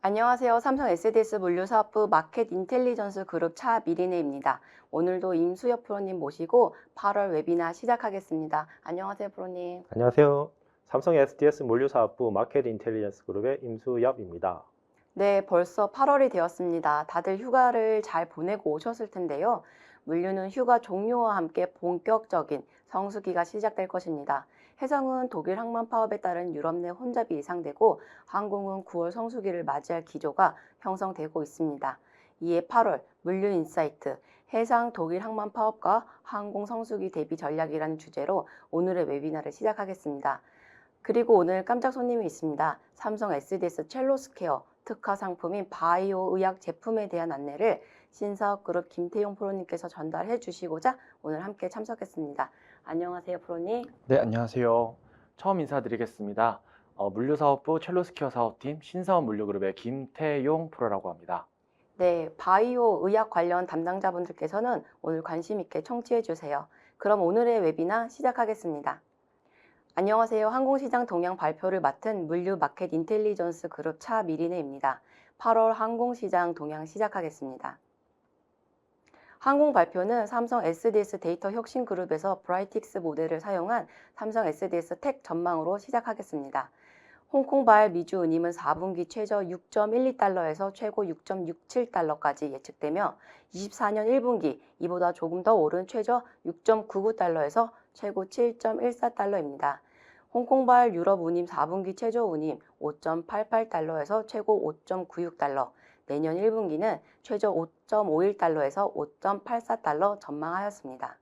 안녕하세요. 삼성 SDS 물류사업부 마켓 인텔리전스 그룹 차미리네입니다. 오늘도 임수혁 프로님 모시고 8월 웨비나 시작하겠습니다. 안녕하세요, 프로님. 안녕하세요. 삼성 SDS 물류사업부 마켓 인텔리전스 그룹의 임수엽입니다. 네, 벌써 8월이 되었습니다. 다들 휴가를 잘 보내고 오셨을 텐데요. 물류는 휴가 종료와 함께 본격적인 성수기가 시작될 것입니다. 해상은 독일 항만 파업에 따른 유럽 내 혼잡이 예상되고 항공은 9월 성수기를 맞이할 기조가 형성되고 있습니다. 이에 8월 물류 인사이트, 해상 독일 항만 파업과 항공 성수기 대비 전략이라는 주제로 오늘의 웨비나를 시작하겠습니다. 그리고 오늘 깜짝 손님이 있습니다. 삼성 SDS 첼로스케어 특화 상품인 바이오 의약 제품에 대한 안내를 신사업그룹 김태용 프로님께서 전달해 주시고자 오늘 함께 참석했습니다. 안녕하세요, 프로님. 네, 안녕하세요. 처음 인사드리겠습니다. 물류사업부 첼로스퀘어 사업팀 신사업 물류그룹의 김태용 프로라고 합니다. 네, 바이오 의약 관련 담당자분들께서는 오늘 관심 있게 청취해 주세요. 그럼 오늘의 웨비나 시작하겠습니다. 안녕하세요. 항공시장 동향 발표를 맡은 물류 마켓 인텔리전스 그룹 차미리네입니다. 8월 항공시장 동향 시작하겠습니다. 항공 발표는 삼성 SDS 데이터 혁신 그룹에서 브라이틱스 모델을 사용한 삼성 SDS 텍 전망으로 시작하겠습니다. 홍콩발 미주 운임은 4분기 최저 6.12달러에서 최고 6.67달러까지 예측되며 24년 1분기 이보다 조금 더 오른 최저 6.99달러에서 최고 7.14달러입니다. 홍콩발 유럽 운임 4분기 최저 운임 5.88달러에서 최고 5.96달러, 내년 1분기는 최저 5.51달러에서 5.84달러 전망하였습니다.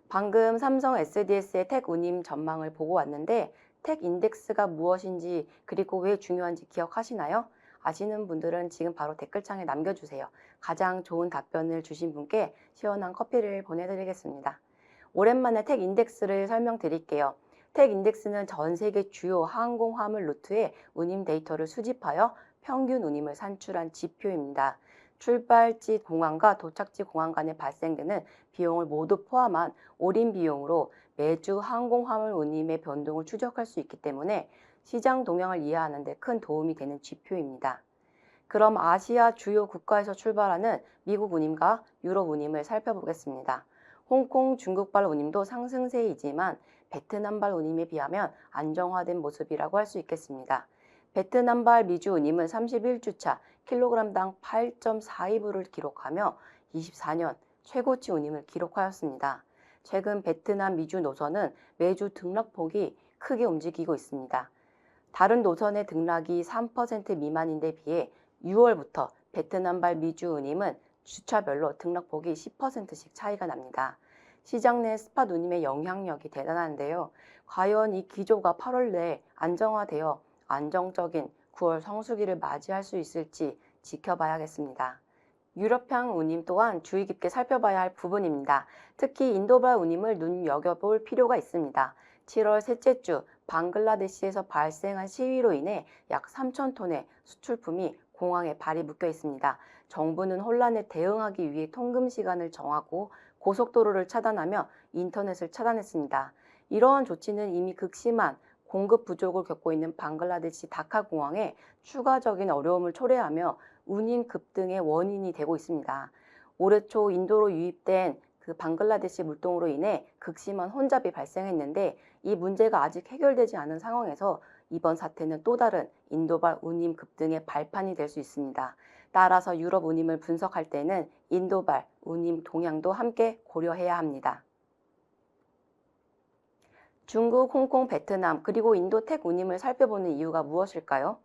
방금 삼성 SDS의 텍 운임 전망을 보고 왔는데 텍 인덱스가 무엇인지 그리고 왜 중요한지 기억하시나요? 아시는 분들은 지금 바로 댓글창에 남겨주세요. 가장 좋은 답변을 주신 분께 시원한 커피를 보내드리겠습니다. 오랜만에 텍 인덱스를 설명드릴게요. 텍 인덱스는 전 세계 주요 항공 화물 루트의 운임 데이터를 수집하여 평균 운임을 산출한 지표입니다. 출발지 공항과 도착지 공항 간에 발생되는 비용을 모두 포함한 올인 비용으로 매주 항공 화물 운임의 변동을 추적할 수 있기 때문에 시장 동향을 이해하는 데 큰 도움이 되는 지표입니다. 그럼 아시아 주요 국가에서 출발하는 미국 운임과 유럽 운임을 살펴보겠습니다. 홍콩, 중국발 운임도 상승세이지만 베트남발 운임에 비하면 안정화된 모습이라고 할 수 있겠습니다. 베트남발 미주 운임은 31주차 킬로그램당 8.42불을 기록하며 24년 최고치 운임을 기록하였습니다. 최근 베트남 미주 노선은 매주 등락폭이 크게 움직이고 있습니다. 다른 노선의 등락이 3% 미만인데 비해 6월부터 베트남발 미주 운임은 주차별로 등락폭이 10%씩 차이가 납니다. 시장 내 스팟 운임의 영향력이 대단한데요. 과연 이 기조가 8월 내에 안정화되어 안정적인 9월 성수기를 맞이할 수 있을지 지켜봐야겠습니다. 유럽향 운임 또한 주의 깊게 살펴봐야 할 부분입니다. 특히 인도발 운임을 눈여겨볼 필요가 있습니다. 7월 셋째 주 방글라데시에서 발생한 시위로 인해 약 3,000톤의 수출품이 공항에 발이 묶여 있습니다. 정부는 혼란에 대응하기 위해 통금 시간을 정하고 고속도로를 차단하며 인터넷을 차단했습니다. 이러한 조치는 이미 극심한 공급 부족을 겪고 있는 방글라데시 다카 공항에 추가적인 어려움을 초래하며 운임 급등의 원인이 되고 있습니다. 올해 초 인도로 유입된 그 방글라데시 물동으로 인해 극심한 혼잡이 발생했는데 이 문제가 아직 해결되지 않은 상황에서 이번 사태는 또 다른 인도발 운임 급등의 발판이 될 수 있습니다. 따라서 유럽 운임을 분석할 때는 인도발 운임 동향도 함께 고려해야 합니다. 중국, 홍콩, 베트남, 그리고 인도 텍 운임을 살펴보는 이유가 무엇일까요?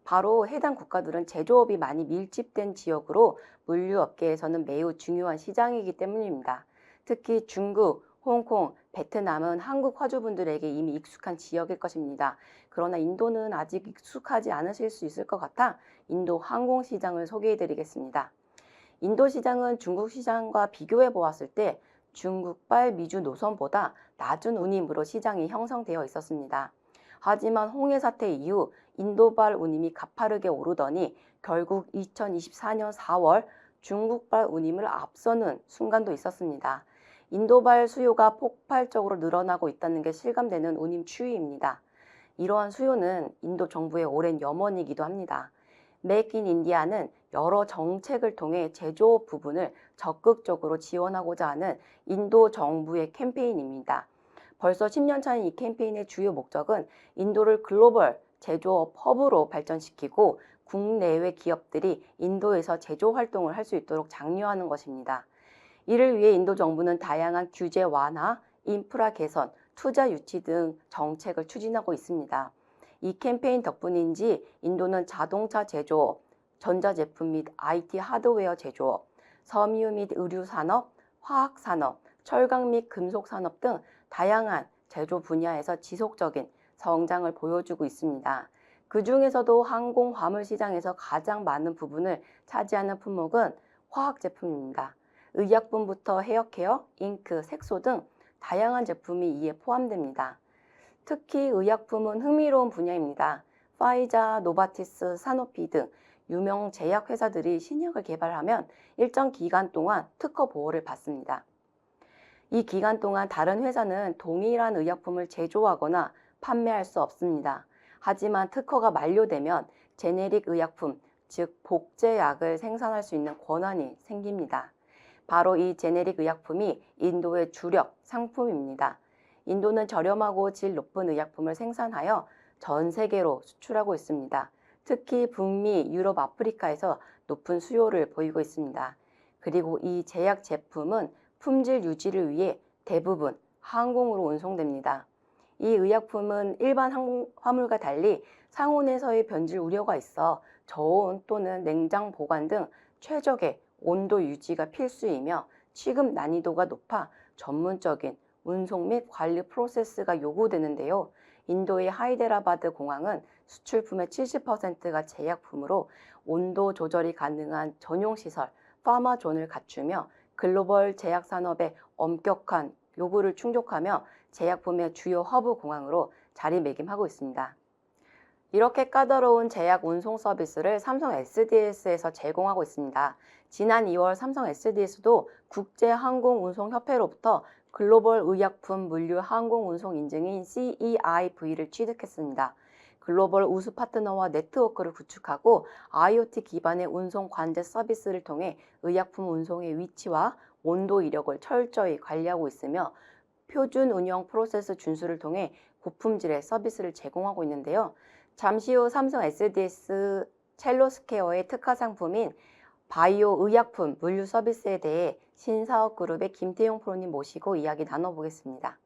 바로 해당 국가들은 제조업이 많이 밀집된 지역으로 물류업계에서는 매우 중요한 시장이기 때문입니다. 특히 중국, 홍콩, 베트남은 한국 화주분들에게 이미 익숙한 지역일 것입니다. 그러나 인도는 아직 익숙하지 않으실 수 있을 것 같아 인도 항공시장을 소개해드리겠습니다. 인도 시장은 중국 시장과 비교해 보았을 때 중국발 미주 노선보다 낮은 운임으로 시장이 형성되어 있었습니다. 하지만 홍해 사태 이후 인도발 운임이 가파르게 오르더니 결국 2024년 4월 중국발 운임을 앞서는 순간도 있었습니다. 인도발 수요가 폭발적으로 늘어나고 있다는 게 실감되는 운임 추이입니다. 이러한 수요는 인도 정부의 오랜 염원이기도 합니다. 메이크 인 인디아는 여러 정책을 통해 제조업 부분을 적극적으로 지원하고자 하는 인도 정부의 캠페인입니다. 벌써 10년 차인 이 캠페인의 주요 목적은 인도를 글로벌 제조업 허브로 발전시키고 국내외 기업들이 인도에서 제조 활동을 할 수 있도록 장려하는 것입니다. 이를 위해 인도 정부는 다양한 규제 완화, 인프라 개선, 투자 유치 등 정책을 추진하고 있습니다. 이 캠페인 덕분인지 인도는 자동차 제조업, 전자제품 및 IT 하드웨어 제조업, 섬유 및 의류 산업, 화학 산업, 철강 및 금속 산업 등 다양한 제조 분야에서 지속적인 성장을 보여주고 있습니다. 그 중에서도 항공 화물 시장에서 가장 많은 부분을 차지하는 품목은 화학 제품입니다. 의약품부터 헤어케어, 잉크, 색소 등 다양한 제품이 이에 포함됩니다. 특히 의약품은 흥미로운 분야입니다. 파이자, 노바티스, 사노피 등 유명 제약회사들이 신약을 개발하면 일정 기간 동안 특허 보호를 받습니다. 이 기간 동안 다른 회사는 동일한 의약품을 제조하거나 판매할 수 없습니다. 하지만 특허가 만료되면 제네릭 의약품, 즉 복제약을 생산할 수 있는 권한이 생깁니다. 바로 이 제네릭 의약품이 인도의 주력 상품입니다. 인도는 저렴하고 질 높은 의약품을 생산하여 전 세계로 수출하고 있습니다. 특히 북미, 유럽, 아프리카에서 높은 수요를 보이고 있습니다. 그리고 이 제약 제품은 품질 유지를 위해 대부분 항공으로 운송됩니다. 이 의약품은 일반 화물과 달리 상온에서의 변질 우려가 있어 저온 또는 냉장 보관 등 최적의 온도 유지가 필수이며 취급 난이도가 높아 전문적인 운송 및 관리 프로세스가 요구되는데요. 인도의 하이데라바드 공항은 수출품의 70%가 제약품으로 온도 조절이 가능한 전용시설, 파마존을 갖추며 글로벌 제약 산업의 엄격한 요구를 충족하며 제약품의 주요 허브 공항으로 자리매김하고 있습니다. 이렇게 까다로운 제약 운송 서비스를 삼성 SDS에서 제공하고 있습니다. 지난 2월 삼성 SDS도 국제항공운송협회로부터 글로벌 의약품 물류 항공운송 인증인 CEIV를 취득했습니다. 글로벌 우수 파트너와 네트워크를 구축하고 IoT 기반의 운송 관제 서비스를 통해 의약품 운송의 위치와 온도 이력을 철저히 관리하고 있으며 표준 운영 프로세스 준수를 통해 고품질의 서비스를 제공하고 있는데요. 잠시 후 삼성 SDS 첼로스케어의 특화 상품인 바이오 의약품 물류 서비스에 대해 신사업그룹의 김태용 프로님 모시고 이야기 나눠보겠습니다.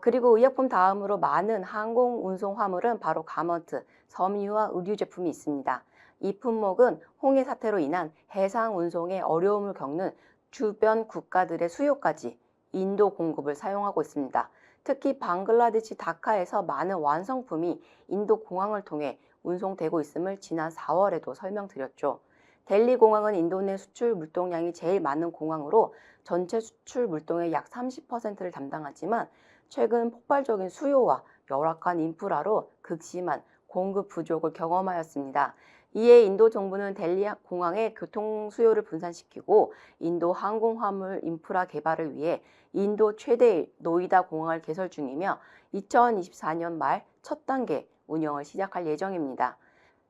그리고 의약품 다음으로 많은 항공 운송 화물은 바로 가먼트, 섬유와 의류 제품이 있습니다. 이 품목은 홍해 사태로 인한 해상 운송에 어려움을 겪는 주변 국가들의 수요까지 인도 공급을 사용하고 있습니다. 특히 방글라데시 다카에서 많은 완성품이 인도 공항을 통해 운송되고 있음을 지난 4월에도 설명드렸죠. 델리 공항은 인도 내 수출 물동량이 제일 많은 공항으로 전체 수출 물동의 약 30%를 담당하지만 최근 폭발적인 수요와 열악한 인프라로 극심한 공급 부족을 경험하였습니다. 이에 인도 정부는 델리 공항의 교통 수요를 분산시키고 인도 항공 화물 인프라 개발을 위해 인도 최대의 노이다 공항을 개설 중이며 2024년 말 첫 단계 운영을 시작할 예정입니다.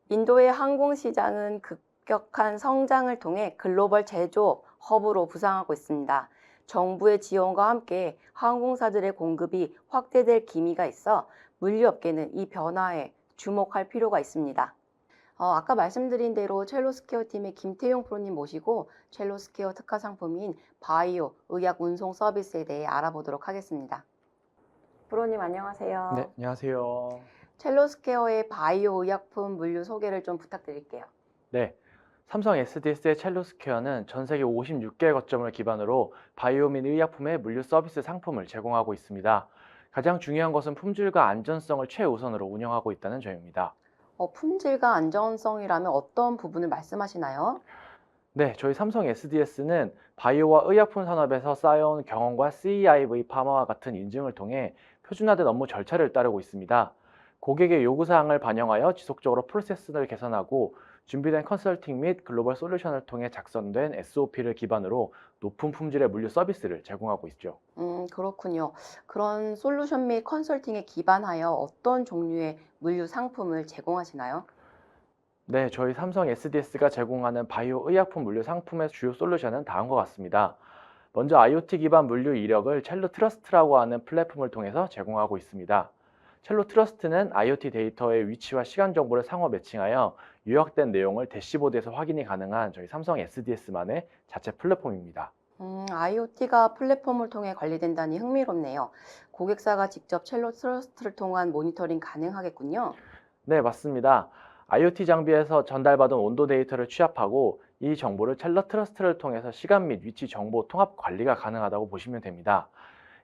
인도의 항공 시장은 급격한 성장을 통해 글로벌 제조업 허브로 부상하고 있습니다. 정부의 지원과 함께 항공사들의 공급이 확대될 기미가 있어 물류업계는 이 변화에 주목할 필요가 있습니다. 아까 말씀드린 대로 첼로스케어 팀의 김태용 프로님 모시고 첼로스케어 특화 상품인 바이오 의약 운송 서비스에 대해 알아보도록 하겠습니다. 프로님 안녕하세요. 네, 안녕하세요. 첼로스케어의 바이오 의약품 물류 소개를 좀 부탁드릴게요. 네, 삼성 SDS의 첼로스케어는 전 세계 56개 거점을 기반으로 바이오 및 의약품의 물류 서비스 상품을 제공하고 있습니다. 가장 중요한 것은 품질과 안전성을 최우선으로 운영하고 있다는 점입니다. 품질과 안전성이라면 어떤 부분을 말씀하시나요? 네, 저희 삼성 SDS는 바이오와 의약품 산업에서 쌓여온 경험과 CEIV 파마와 같은 인증을 통해 표준화된 업무 절차를 따르고 있습니다. 고객의 요구사항을 반영하여 지속적으로 프로세스를 개선하고 준비된 컨설팅 및 글로벌 솔루션을 통해 작성된 SOP를 기반으로 높은 품질의 물류 서비스를 제공하고 있죠. 그렇군요. 그런 솔루션 및 컨설팅에 기반하여 어떤 종류의 물류 상품을 제공하시나요? 네, 저희 삼성 SDS가 제공하는 바이오 의약품 물류 상품의 주요 솔루션은 다음과 같습니다. 먼저 IoT 기반 물류 이력을 첼로 트러스트라고 하는 플랫폼을 통해서 제공하고 있습니다. 첼로 트러스트는 IoT 데이터의 위치와 시간 정보를 상호 매칭하여 요약된 내용을 대시보드에서 확인이 가능한 저희 삼성 SDS만의 자체 플랫폼입니다. IoT가 플랫폼을 통해 관리된다니 흥미롭네요. 고객사가 직접 첼로 트러스트를 통한 모니터링 가능하겠군요. 네, 맞습니다. IoT 장비에서 전달받은 온도 데이터를 취합하고 이 정보를 첼로 트러스트를 통해서 시간 및 위치 정보 통합 관리가 가능하다고 보시면 됩니다.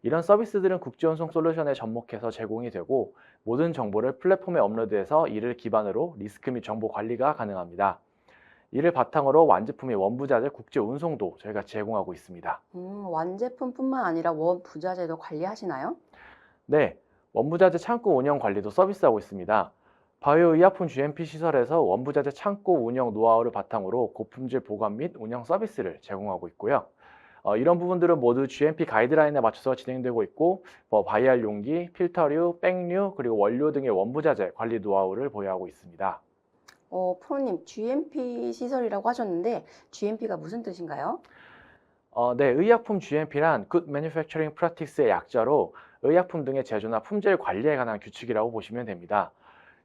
이런 서비스들은 국제운송 솔루션에 접목해서 제공이 되고 모든 정보를 플랫폼에 업로드해서 이를 기반으로 리스크 및 정보 관리가 가능합니다. 이를 바탕으로 완제품의 원부자재 국제운송도 저희가 제공하고 있습니다. 완제품뿐만 아니라 원부자재도 관리하시나요? 네, 원부자재 창고 운영 관리도 서비스하고 있습니다. 바이오 의약품 GMP 시설에서 원부자재 창고 운영 노하우를 바탕으로 고품질 보관 및 운영 서비스를 제공하고 있고요. 이런 부분들은 모두 GMP 가이드라인에 맞춰서 진행되고 있고 바이알 용기, 필터류, 백류, 그리고 원료 등의 원부자재 관리 노하우를 보유하고 있습니다. 프로님, GMP 시설이라고 하셨는데 GMP가 무슨 뜻인가요? 네, 의약품 GMP란 Good Manufacturing Practice의 약자로 의약품 등의 제조나 품질 관리에 관한 규칙이라고 보시면 됩니다.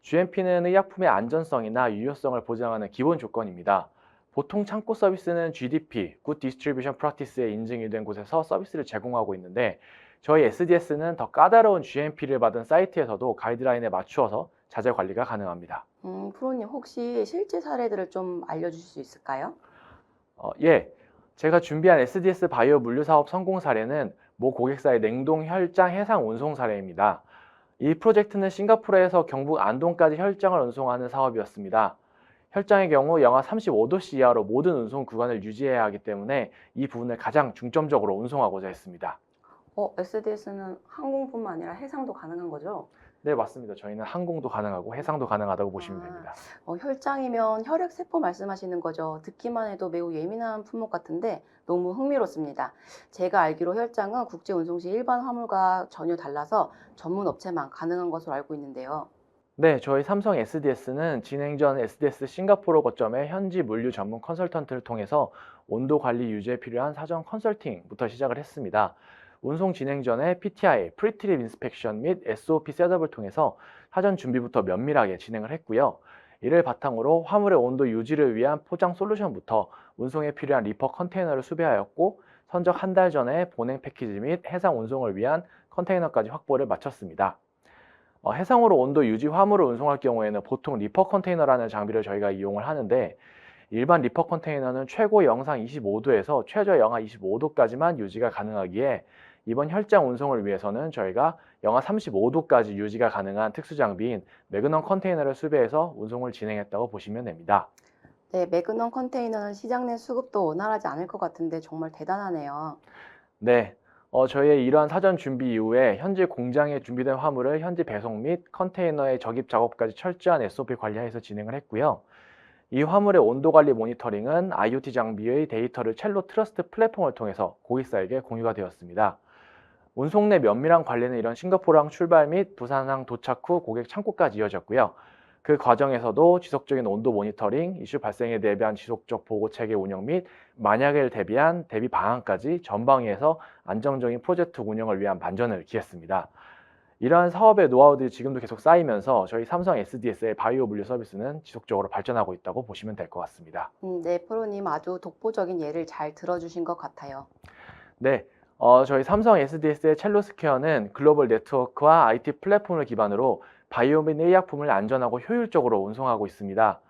GMP는 의약품의 안전성이나 유효성을 보장하는 기본 조건입니다. 보통 창고 서비스는 GDP, Good Distribution Practice에 인증이 된 곳에서 서비스를 제공하고 있는데 저희 SDS는 더 까다로운 GMP를 받은 사이트에서도 가이드라인에 맞추어서 자재 관리가 가능합니다. 프로님, 혹시 실제 사례들을 좀 알려주실 수 있을까요? 예, 제가 준비한 SDS 바이오 물류 사업 성공 사례는 모 고객사의 냉동 혈장 해상 운송 사례입니다. 이 프로젝트는 싱가포르에서 경북 안동까지 혈장을 운송하는 사업이었습니다. 혈장의 경우 영하 35도씨 이하로 모든 운송 구간을 유지해야 하기 때문에 이 부분을 가장 중점적으로 운송하고자 했습니다. SDS는 항공뿐만 아니라 해상도 가능한 거죠? 네, 맞습니다. 저희는 항공도 가능하고 해상도 가능하다고 보시면 아, 됩니다. 혈장이면 혈액세포 말씀하시는 거죠? 듣기만 해도 매우 예민한 품목 같은데 너무 흥미롭습니다. 제가 알기로 혈장은 국제 운송 시 일반 화물과 전혀 달라서 전문 업체만 가능한 것으로 알고 있는데요. 네, 저희 삼성 SDS는 진행 전 SDS 싱가포르 거점의 현지 물류 전문 컨설턴트를 통해서 온도 관리 유지에 필요한 사전 컨설팅부터 시작을 했습니다. 운송 진행 전에 PTI, Pre-Trip Inspection 및 SOP 셋업을 통해서 사전 준비부터 면밀하게 진행을 했고요. 이를 바탕으로 화물의 온도 유지를 위한 포장 솔루션부터 운송에 필요한 리퍼 컨테이너를 수배하였고 선적 한 달 전에 본행 패키지 및 해상 운송을 위한 컨테이너까지 확보를 마쳤습니다. 해상으로 온도 유지 화물을 운송할 경우에는 보통 리퍼 컨테이너라는 장비를 저희가 이용을 하는데 일반 리퍼 컨테이너는 최고 영상 25도에서 최저 영하 25도까지만 유지가 가능하기에 이번 혈장 운송을 위해서는 저희가 영하 35도까지 유지가 가능한 특수 장비인 매그넘 컨테이너를 수배해서 운송을 진행했다고 보시면 됩니다. 네, 매그넘 컨테이너는 시장 내 수급도 원활하지 않을 것 같은데 정말 대단하네요. 네, 저희의 이러한 사전 준비 이후에 현지 공장에 준비된 화물을 현지 배송 및 컨테이너의 적입 작업까지 철저한 SOP 관리하에서 진행을 했고요. 이 화물의 온도 관리 모니터링은 IoT 장비의 데이터를 첼로 트러스트 플랫폼을 통해서 고객사에게 공유가 되었습니다. 운송 내 면밀한 관리는 이런 싱가포르항 출발 및 부산항 도착 후 고객 창고까지 이어졌고요. 그 과정에서도 지속적인 온도 모니터링, 이슈 발생에 대비한 지속적 보고 체계 운영 및 만약을 대비한 대비 방안까지 전방위에서 안정적인 프로젝트 운영을 위한 만전을 기했습니다. 이러한 사업의 노하우들이 지금도 계속 쌓이면서 저희 삼성 SDS의 바이오 물류 서비스는 지속적으로 발전하고 있다고 보시면 될 것 같습니다. 네, 프로님 아주 독보적인 예를 잘 들어주신 것 같아요. 네, 저희 삼성 SDS의 첼로스케어는 글로벌 네트워크와 IT 플랫폼을 기반으로 바이오 및 의약품을 안전하고 효율적으로 운송하고 있습니다.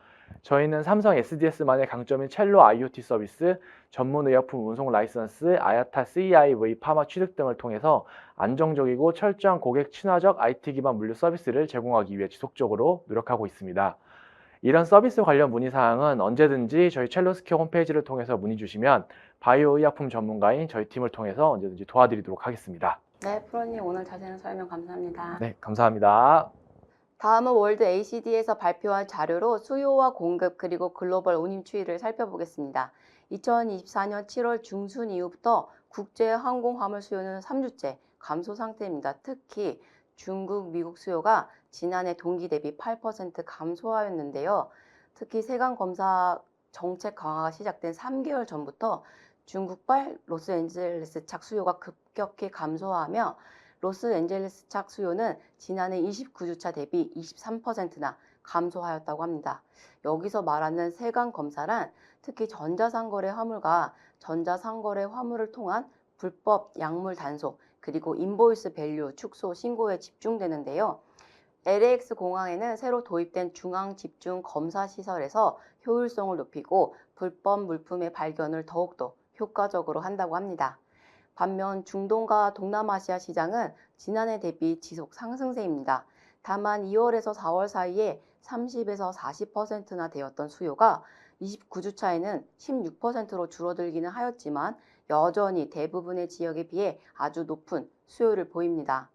저희는 삼성 SDS만의 강점인 첼로 IoT 서비스, 전문 의약품 운송 라이선스, 아야타 CIV 파마 취득 등을 통해서 안정적이고 철저한 고객 친화적 IT 기반 물류 서비스를 제공하기 위해 지속적으로 노력하고 있습니다. 이런 서비스 관련 문의사항은 언제든지 저희 첼로스케어 홈페이지를 통해서 문의 주시면 바이오 의약품 전문가인 저희 팀을 통해서 언제든지 도와드리도록 하겠습니다. 네, 프로님 오늘 자세한 설명 감사합니다. 네, 감사합니다. 다음은 월드 ACD에서 발표한 자료로 수요와 공급 그리고 글로벌 운임 추이를 살펴보겠습니다. 2024년 7월 중순 이후부터 국제 항공 화물 수요는 3주째 감소 상태입니다. 특히 중국, 미국 수요가 지난해 동기 대비 8% 감소하였는데요. 특히 세관 검사 정책 강화가 시작된 3개월 전부터 중국발 로스앤젤레스 착 수요가 급격히 감소하며 로스앤젤레스 착 수요는 지난해 29주차 대비 23%나 감소하였다고 합니다. 여기서 말하는 세관 검사란 특히 전자상거래 화물과 전자상거래 화물을 통한 불법 약물 단속 그리고 인보이스 밸류 축소 신고에 집중되는데요. LAX 공항에는 새로 도입된 중앙 집중 검사 시설에서 효율성을 높이고 불법 물품의 발견을 더욱더 효과적으로 한다고 합니다. 반면 중동과 동남아시아 시장은 지난해 대비 지속 상승세입니다. 다만 2월에서 4월 사이에 30에서 40%나 되었던 수요가 29주차에는 16%로 줄어들기는 하였지만 여전히 대부분의 지역에 비해 아주 높은 수요를 보입니다.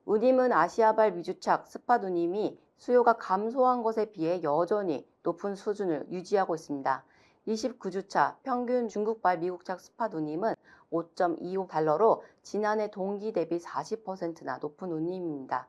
운임은 아시아발 미주착 스팟 운임이 수요가 감소한 것에 비해 여전히 높은 수준을 유지하고 있습니다. 29주차 평균 중국발 미국착 스팟 운임은 5.25달러로 지난해 동기 대비 40%나 높은 운임입니다.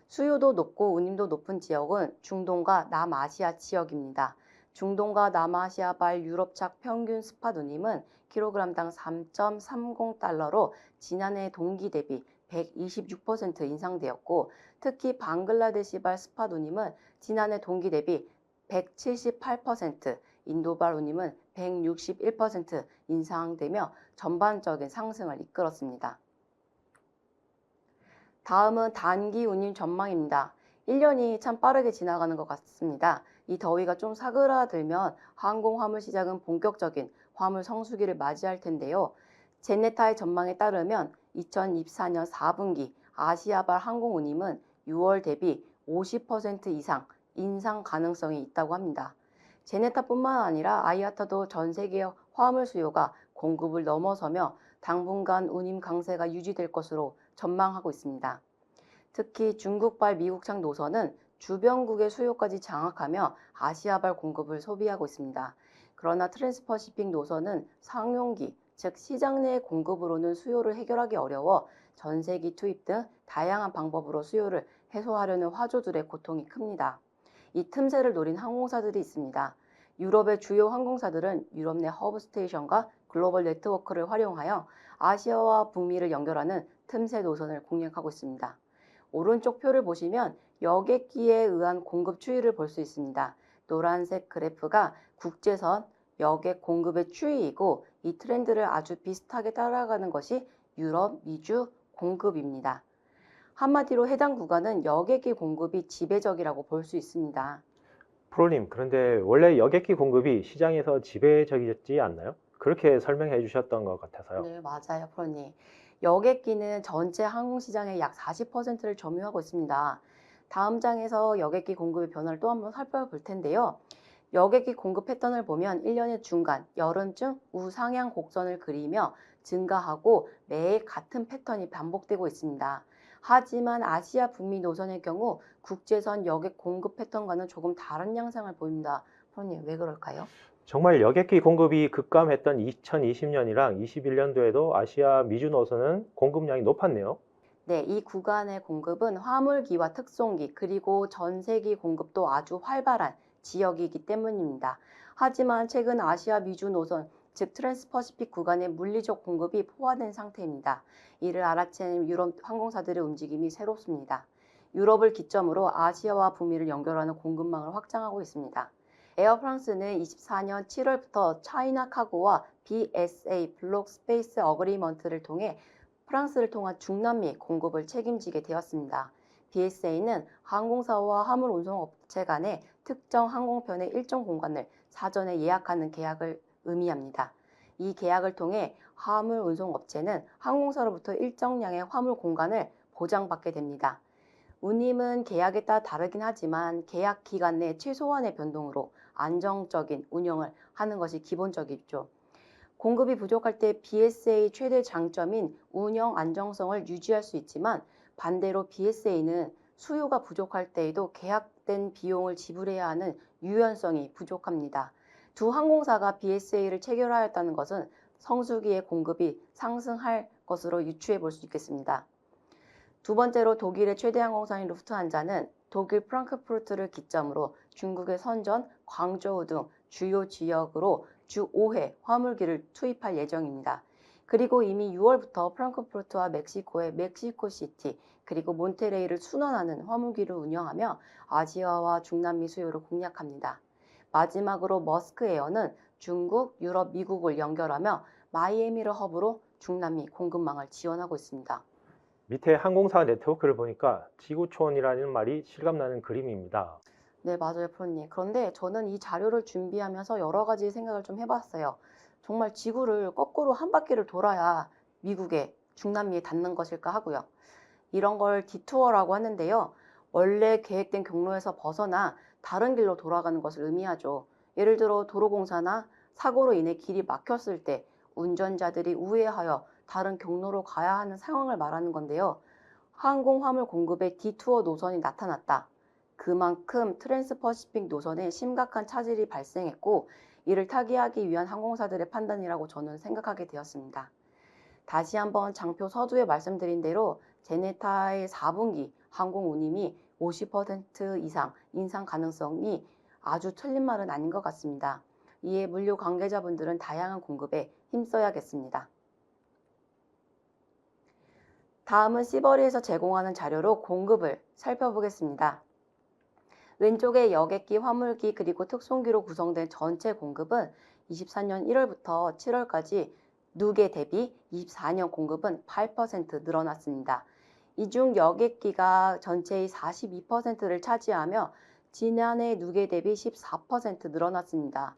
수요도 높고 운임도 높은 지역은 중동과 남아시아 지역입니다. 중동과 남아시아발 유럽착 평균 스팟 운임은 킬로그램당 3.30달러로 지난해 동기 대비 126% 인상되었고 특히 방글라데시발 스팟 운임은 지난해 동기 대비 178%, 인도발 운임은 161% 인상되며 전반적인 상승을 이끌었습니다. 다음은 단기 운임 전망입니다. 1년이 참 빠르게 지나가는 것 같습니다. 이 더위가 좀 사그라들면 항공 화물 시장은 본격적인 화물 성수기를 맞이할 텐데요. 제네타의 전망에 따르면 2024년 4분기 아시아발 항공 운임은 6월 대비 50% 이상 인상 가능성이 있다고 합니다. 제네타뿐만 아니라 아이아타도 전 세계 화물 수요가 공급을 넘어서며 당분간 운임 강세가 유지될 것으로 전망하고 있습니다. 특히 중국발 미국착 노선은 주변국의 수요까지 장악하며 아시아발 공급을 소비하고 있습니다. 그러나 트랜스퍼시픽 노선은 상용기, 즉 시장 내 공급으로는 수요를 해결하기 어려워 전세기 투입 등 다양한 방법으로 수요를 해소하려는 화조들의 고통이 큽니다. 이 틈새를 노린 항공사들이 있습니다. 유럽의 주요 항공사들은 유럽 내 허브 스테이션과 글로벌 네트워크를 활용하여 아시아와 북미를 연결하는 틈새 노선을 공략하고 있습니다. 오른쪽 표를 보시면 여객기에 의한 공급 추이를 볼 수 있습니다. 노란색 그래프가 국제선 여객 공급의 추이이고 이 트렌드를 아주 비슷하게 따라가는 것이 유럽, 미주 공급입니다. 한마디로 해당 구간은 여객기 공급이 지배적이라고 볼 수 있습니다. 프로님, 그런데 원래 여객기 공급이 시장에서 지배적이지 않나요? 그렇게 설명해 주셨던 것 같아서요. 네, 맞아요, 프로님. 여객기는 전체 항공시장의 약 40%를 점유하고 있습니다. 다음 장에서 여객기 공급의 변화를 또 한번 살펴볼 텐데요. 여객기 공급 패턴을 보면 1년의 중간, 여름쯤 우상향 곡선을 그리며 증가하고 매해 같은 패턴이 반복되고 있습니다. 하지만 아시아 북미 노선의 경우 국제선 여객 공급 패턴과는 조금 다른 양상을 보입니다. 프로님, 왜 그럴까요? 정말 여객기 공급이 급감했던 2020년이랑 21년도에도 아시아 미주 노선은 공급량이 높았네요. 네, 이 구간의 공급은 화물기와 특송기 그리고 전세기 공급도 아주 활발한 지역이기 때문입니다. 하지만 최근 아시아 미주 노선, 즉 트랜스퍼시픽 구간의 물리적 공급이 포화된 상태입니다. 이를 알아챈 유럽 항공사들의 움직임이 새롭습니다. 유럽을 기점으로 아시아와 북미를 연결하는 공급망을 확장하고 있습니다. 에어프랑스는 24년 7월부터 차이나 카고와 BSA 블록 스페이스 어그리먼트를 통해 프랑스를 통한 중남미 공급을 책임지게 되었습니다. BSA는 항공사와 화물 운송업체 간의 특정 항공편의 일정 공간을 사전에 예약하는 계약을 의미합니다. 이 계약을 통해 화물 운송업체는 항공사로부터 일정량의 화물 공간을 보장받게 됩니다. 운임은 계약에 따라 다르긴 하지만 계약 기간 내 최소한의 변동으로 안정적인 운영을 하는 것이 기본적이죠. 공급이 부족할 때 BSA 최대 장점인 운영 안정성을 유지할 수 있지만 반대로 BSA는 수요가 부족할 때에도 계약된 비용을 지불해야 하는 유연성이 부족합니다. 두 항공사가 BSA를 체결하였다는 것은 성수기의 공급이 상승할 것으로 유추해 볼 수 있겠습니다. 두 번째로 독일의 최대 항공사인 루프트한자는 독일 프랑크푸르트를 기점으로 중국의 선전, 광저우 등 주요 지역으로 주 5회 화물기를 투입할 예정입니다. 그리고 이미 6월부터 프랑크푸르트와 멕시코의 멕시코시티 그리고 몬테레이를 순환하는 화물기를 운영하며 아시아와 중남미 수요를 공략합니다. 마지막으로 머스크에어는 중국, 유럽, 미국을 연결하며 마이애미를 허브로 중남미 공급망을 지원하고 있습니다. 밑에 항공사 네트워크를 보니까 지구촌이라는 말이 실감나는 그림입니다. 네, 맞아요, 프로님. 그런데 저는 이 자료를 준비하면서 여러 가지 생각을 좀 해봤어요. 정말 지구를 거꾸로 한 바퀴를 돌아야 미국의 중남미에 닿는 것일까 하고요. 이런 걸 디투어라고 하는데요. 원래 계획된 경로에서 벗어나 다른 길로 돌아가는 것을 의미하죠. 예를 들어 도로공사나 사고로 인해 길이 막혔을 때 운전자들이 우회하여 다른 경로로 가야 하는 상황을 말하는 건데요. 항공 화물 공급에 디투어 노선이 나타났다. 그만큼 트랜스퍼시픽 노선에 심각한 차질이 발생했고 이를 타개하기 위한 항공사들의 판단이라고 저는 생각하게 되었습니다. 다시 한번 장표 서두에 말씀드린 대로 제네타의 4분기 항공 운임이 50% 이상 인상 가능성이 아주 틀린 말은 아닌 것 같습니다. 이에 물류 관계자분들은 다양한 공급에 힘써야겠습니다. 다음은 시버리에서 제공하는 자료로 공급을 살펴보겠습니다. 왼쪽에 여객기, 화물기 그리고 특송기로 구성된 전체 공급은 24년 1월부터 7월까지 누계 대비 24년 공급은 8% 늘어났습니다. 이 중 여객기가 전체의 42%를 차지하며 지난해 누계 대비 14% 늘어났습니다.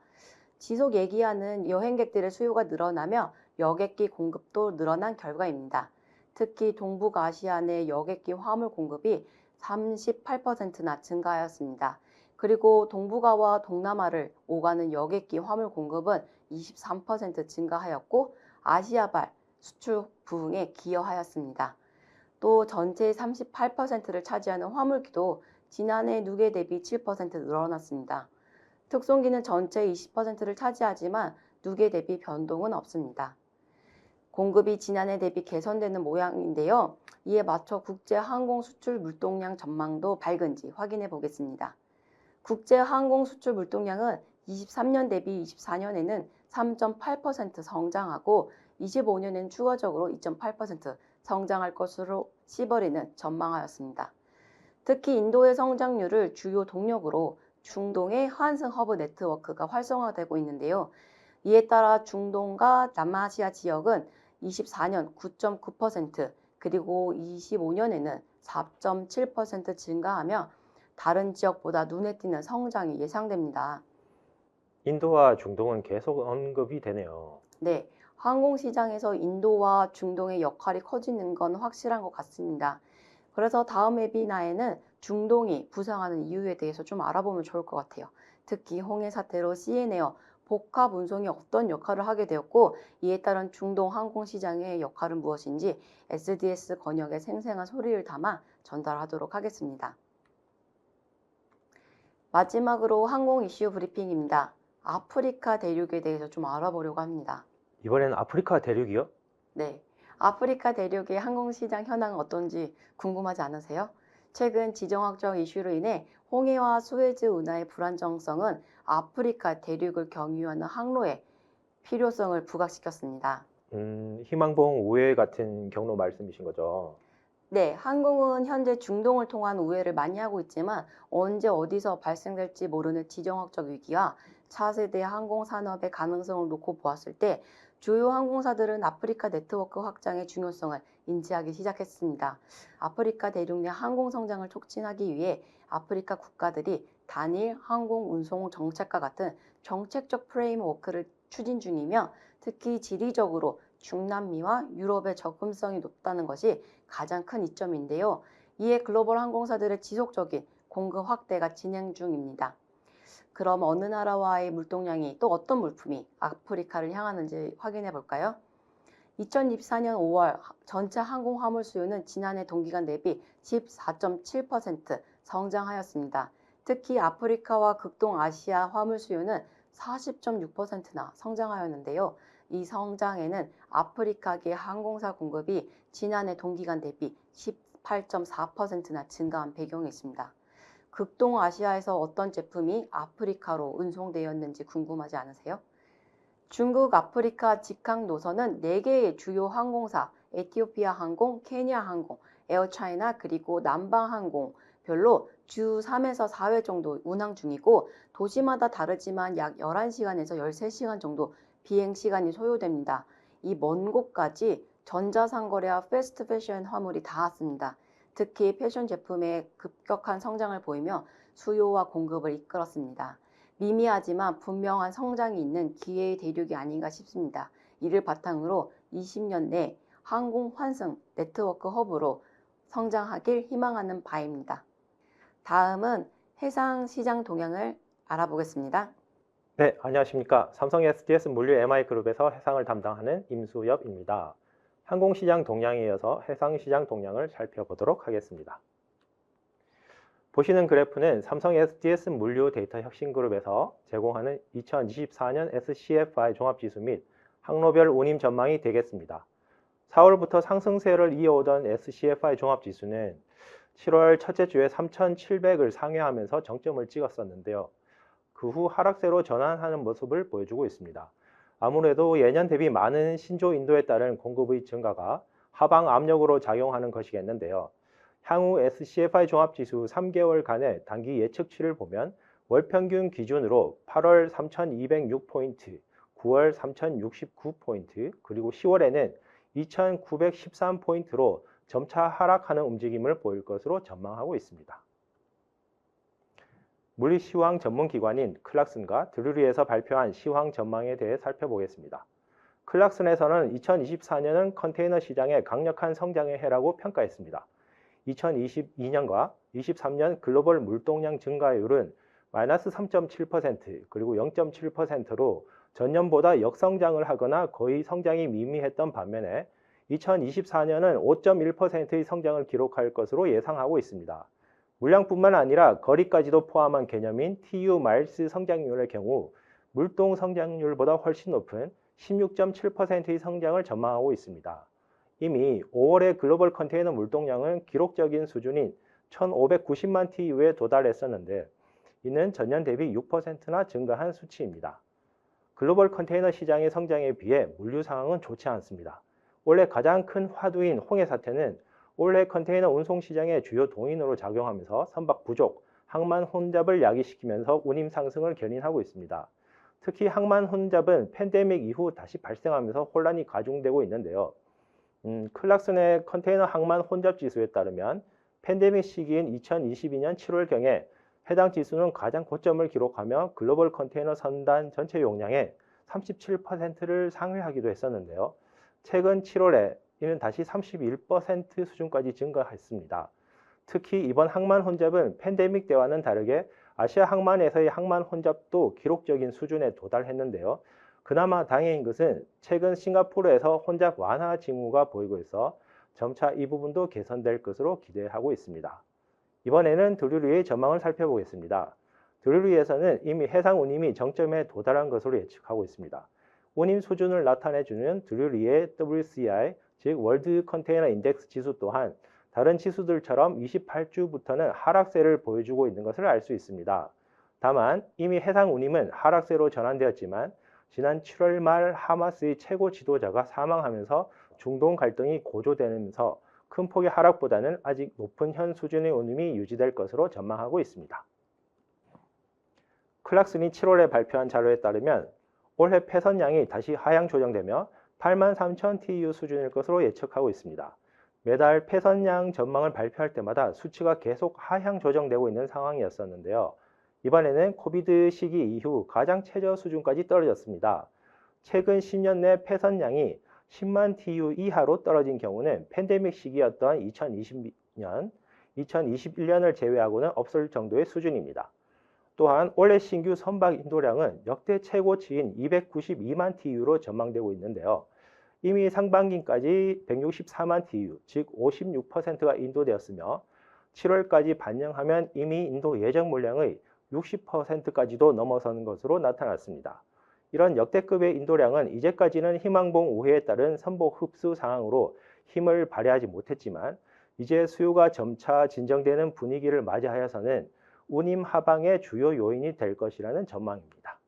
지속 예기하는 여행객들의 수요가 늘어나며 여객기 공급도 늘어난 결과입니다. 특히 동북아시아 내 여객기 화물 공급이 38%나 증가하였습니다. 그리고 동북아와 동남아를 오가는 여객기 화물 공급은 23% 증가하였고 아시아발 수출 부흥에 기여하였습니다. 또 전체의 38%를 차지하는 화물기도 지난해 누계 대비 7% 늘어났습니다. 특송기는 전체의 20%를 차지하지만 누계 대비 변동은 없습니다. 공급이 지난해 대비 개선되는 모양인데요. 이에 맞춰 국제 항공 수출 물동량 전망도 밝은지 확인해 보겠습니다. 국제 항공 수출 물동량은 23년 대비 24년에는 3.8% 성장하고 25년에는 추가적으로 2.8% 성장할 것으로 시버리는 전망하였습니다. 특히 인도의 성장률을 주요 동력으로 중동의 환승 허브 네트워크가 활성화되고 있는데요. 이에 따라 중동과 남아시아 지역은 24년 9.9% 그리고 25년에는 4.7% 증가하며 다른 지역보다 눈에 띄는 성장이 예상됩니다. 인도와 중동은 계속 언급이 되네요. 네, 항공시장에서 인도와 중동의 역할이 커지는 건 확실한 것 같습니다. 그래서 다음 웨비나에는 중동이 부상하는 이유에 대해서 좀 알아보면 좋을 것 같아요. 특히 홍해 사태로 CN에어 복합 운송이 어떤 역할을 하게 되었고 이에 따른 중동 항공시장의 역할은 무엇인지 SDS 권역의 생생한 소리를 담아 전달하도록 하겠습니다. 마지막으로 항공 이슈 브리핑입니다. 아프리카 대륙에 대해서 좀 알아보려고 합니다. 이번에는 아프리카 대륙이요? 네, 아프리카 대륙의 항공시장 현황은 어떤지 궁금하지 않으세요? 최근 지정학적 이슈로 인해 홍해와 수에즈 운하의 불안정성은 아프리카 대륙을 경유하는 항로의 필요성을 부각시켰습니다. 희망봉 우회 같은 경로 말씀이신 거죠? 네, 항공은 현재 중동을 통한 우회를 많이 하고 있지만 언제 어디서 발생될지 모르는 지정학적 위기와 차세대 항공 산업의 가능성을 놓고 보았을 때 주요 항공사들은 아프리카 네트워크 확장의 중요성을 인지하기 시작했습니다. 아프리카 대륙 내 항공 성장을 촉진하기 위해 아프리카 국가들이 단일 항공 운송 정책과 같은 정책적 프레임워크를 추진 중이며 특히 지리적으로 중남미와 유럽의 접근성이 높다는 것이 가장 큰 이점인데요. 이에 글로벌 항공사들의 지속적인 공급 확대가 진행 중입니다. 그럼 어느 나라와의 물동량이 또 어떤 물품이 아프리카를 향하는지 확인해 볼까요? 2024년 5월 전체 항공 화물 수요는 지난해 동기간 대비 14.7% 성장하였습니다. 특히 아프리카와 극동아시아 화물 수요는 40.6%나 성장하였는데요. 이 성장에는 아프리카계 항공사 공급이 지난해 동기간 대비 18.4%나 증가한 배경이 있습니다. 극동아시아에서 어떤 제품이 아프리카로 운송되었는지 궁금하지 않으세요? 중국 아프리카 직항 노선은 4개의 주요 항공사, 에티오피아 항공, 케냐 항공, 에어차이나 그리고 남방 항공 별로 주 3에서 4회 정도 운항 중이고 도시마다 다르지만 약 11시간에서 13시간 정도 비행 시간이 소요됩니다. 이 먼 곳까지 전자상거래와 패스트 패션 화물이 닿았습니다. 특히 패션 제품의 급격한 성장을 보이며 수요와 공급을 이끌었습니다. 미미하지만 분명한 성장이 있는 기회의 대륙이 아닌가 싶습니다. 이를 바탕으로 20년 내 항공 환승 네트워크 허브로 성장하길 희망하는 바입니다. 다음은 해상 시장 동향을 알아보겠습니다. 네, 안녕하십니까. 삼성 SDS 물류 MI그룹에서 해상을 담당하는 임수엽입니다. 항공시장 동향에 이어서 해상시장 동향을 살펴보도록 하겠습니다. 보시는 그래프는 삼성 SDS 물류 데이터 혁신그룹에서 제공하는 2024년 SCFI 종합지수 및 항로별 운임 전망이 되겠습니다. 4월부터 상승세를 이어오던 SCFI 종합지수는 7월 첫째 주에 3,700을 상회하면서 정점을 찍었었는데요. 그 후 하락세로 전환하는 모습을 보여주고 있습니다. 아무래도 예년 대비 많은 신조 인도에 따른 공급의 증가가 하방 압력으로 작용하는 것이겠는데요. 향후 SCFI 종합지수 3개월간의 단기 예측치를 보면 월 평균 기준으로 8월 3,206포인트, 9월 3,069포인트, 그리고 10월에는 2,913포인트로 점차 하락하는 움직임을 보일 것으로 전망하고 있습니다. 물리 시황 전문 기관인 클락슨과 드루리에서 발표한 시황 전망에 대해 살펴보겠습니다. 클락슨에서는 2024년은 컨테이너 시장의 강력한 성장의 해라고 평가했습니다. 2022년과 23년 글로벌 물동량 증가율은 마이너스 3.7% 그리고 0.7%로 전년보다 역성장을 하거나 거의 성장이 미미했던 반면에 2024년은 5.1%의 성장을 기록할 것으로 예상하고 있습니다. 물량뿐만 아니라 거리까지도 포함한 개념인 TU 마일스 성장률의 경우 물동 성장률보다 훨씬 높은 16.7%의 성장을 전망하고 있습니다. 이미 5월의 글로벌 컨테이너 물동량은 기록적인 수준인 1,590만 TU에 도달했었는데 이는 전년 대비 6%나 증가한 수치입니다. 글로벌 컨테이너 시장의 성장에 비해 물류 상황은 좋지 않습니다. 올해 가장 큰 화두인 홍해 사태는 올해 컨테이너 운송 시장의 주요 동인으로 작용하면서 선박 부족, 항만 혼잡을 야기시키면서 운임 상승을 견인하고 있습니다. 특히 항만 혼잡은 팬데믹 이후 다시 발생하면서 혼란이 가중되고 있는데요. 클락슨의 컨테이너 항만 혼잡 지수에 따르면 팬데믹 시기인 2022년 7월경에 해당 지수는 가장 고점을 기록하며 글로벌 컨테이너 선단 전체 용량의 37%를 상회하기도 했었는데요. 최근 7월에 이는 다시 31% 수준까지 증가했습니다. 특히 이번 항만 혼잡은 팬데믹 때와는 다르게 아시아 항만에서의 항만 혼잡도 기록적인 수준에 도달했는데요. 그나마 다행인 것은 최근 싱가포르에서 혼잡 완화 징후가 보이고 있어 점차 이 부분도 개선될 것으로 기대하고 있습니다. 이번에는 드루리의 전망을 살펴보겠습니다. 드루리에서는 이미 해상 운임이 정점에 도달한 것으로 예측하고 있습니다. 운임 수준을 나타내주는 드루리의 WCI, 즉 월드 컨테이너 인덱스 지수 또한 다른 지수들처럼 28주부터는 하락세를 보여주고 있는 것을 알 수 있습니다. 다만 이미 해상 운임은 하락세로 전환되었지만 지난 7월 말 하마스의 최고 지도자가 사망하면서 중동 갈등이 고조되면서 큰 폭의 하락보다는 아직 높은 현 수준의 운임이 유지될 것으로 전망하고 있습니다. 클락슨이 7월에 발표한 자료에 따르면 올해 폐선량이 다시 하향 조정되며 83,000 TU 수준일 것으로 예측하고 있습니다. 매달 폐선량 전망을 발표할 때마다 수치가 계속 하향 조정되고 있는 상황이었었는데요. 이번에는 코비드 시기 이후 가장 최저 수준까지 떨어졌습니다. 최근 10년 내 폐선량이 10만 TU 이하로 떨어진 경우는 팬데믹 시기였던 2020년, 2021년을 제외하고는 없을 정도의 수준입니다. 또한 올해 신규 선박 인도량은 역대 최고치인 292만 TU로 전망되고 있는데요. 이미 상반기까지 164만 TEU, 즉 56%가 인도되었으며 7월까지 반영하면 이미 인도 예정 물량의 60%까지도 넘어서는 것으로 나타났습니다. 이런 역대급의 인도량은 이제까지는 희망봉 오해에 따른 선복 흡수 상황으로 힘을 발휘하지 못했지만 이제 수요가 점차 진정되는 분위기를 맞이하여서는 운임 하방의 주요 요인이 될 것이라는 전망입니다.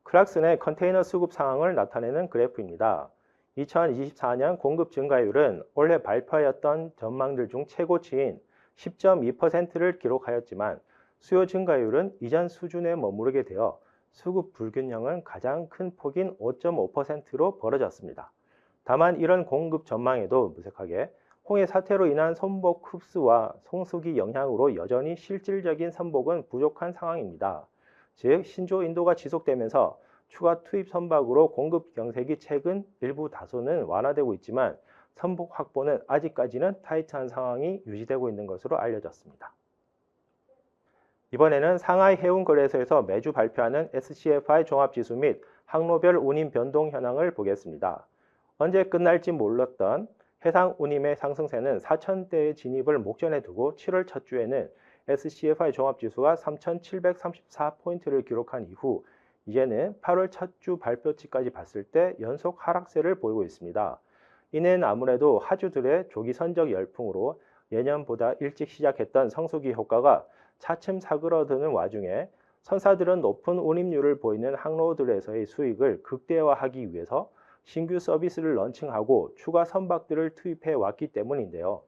클락슨의 컨테이너 수급 상황을 나타내는 그래프입니다. 2024년 공급 증가율은 올해 발표하였던 전망들 중 최고치인 10.2%를 기록하였지만 수요 증가율은 이전 수준에 머무르게 되어 수급 불균형은 가장 큰 폭인 5.5%로 벌어졌습니다. 다만 이런 공급 전망에도 무색하게 홍해 사태로 인한 선복 흡수와 성수기 영향으로 여전히 실질적인 선복은 부족한 상황입니다. 즉 신조 인도가 지속되면서 추가 투입 선박으로 공급 경색이 최근 일부 다소는 완화되고 있지만 선복 확보는 아직까지는 타이트한 상황이 유지되고 있는 것으로 알려졌습니다. 이번에는 상하이 해운거래소에서 매주 발표하는 SCFI 종합지수 및 항로별 운임 변동 현황을 보겠습니다. 언제 끝날지 몰랐던 해상 운임의 상승세는 4,000대의 진입을 목전에 두고 7월 첫 주에는 SCFI 종합지수가 3,734포인트를 기록한 이후 이제는 8월 첫 주 발표치까지 봤을 때 연속 하락세를 보이고 있습니다. 이는 아무래도 하주들의 조기 선적 열풍으로 예년보다 일찍 시작했던 성수기 효과가 차츰 사그러드는 와중에 선사들은 높은 운임률을 보이는 항로들에서의 수익을 극대화하기 위해서 신규 서비스를 런칭하고 추가 선박들을 투입해 왔기 때문인데요.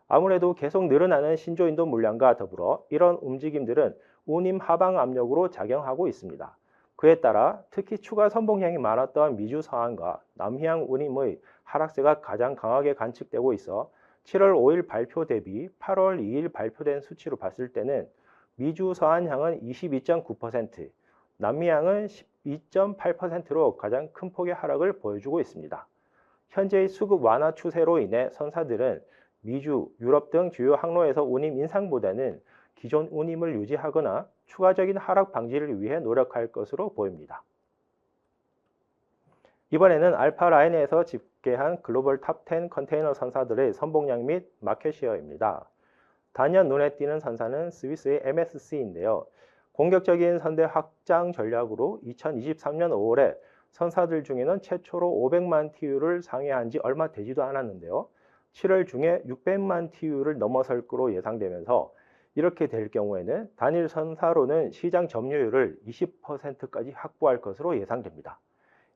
아무래도 계속 늘어나는 신조인도 물량과 더불어 이런 움직임들은 운임 하방 압력으로 작용하고 있습니다. 그에 따라 특히 추가 선봉량이 많았던 미주 서안과 남해안 운임의 하락세가 가장 강하게 관측되고 있어 7월 5일 발표 대비 8월 2일 발표된 수치로 봤을 때는 미주 서안향은 22.9%, 남미향은 12.8%로 가장 큰 폭의 하락을 보여주고 있습니다. 현재의 수급 완화 추세로 인해 선사들은 미주, 유럽 등 주요 항로에서 운임 인상보다는 기존 운임을 유지하거나 추가적인 하락 방지를 위해 노력할 것으로 보입니다. 이번에는 알파라인에서 집계한 글로벌 탑10 컨테이너 선사들의 선봉량 및 마켓시어입니다. 단연 눈에 띄는 선사는 스위스의 MSC인데요. 공격적인 선대 확장 전략으로 2023년 5월에 선사들 중에는 최초로 500만 TU를 상회한 지 얼마 되지도 않았는데요. 7월 중에 600만 TU를 넘어설 거로 예상되면서 이렇게 될 경우에는 단일 선사로는 시장 점유율을 20%까지 확보할 것으로 예상됩니다.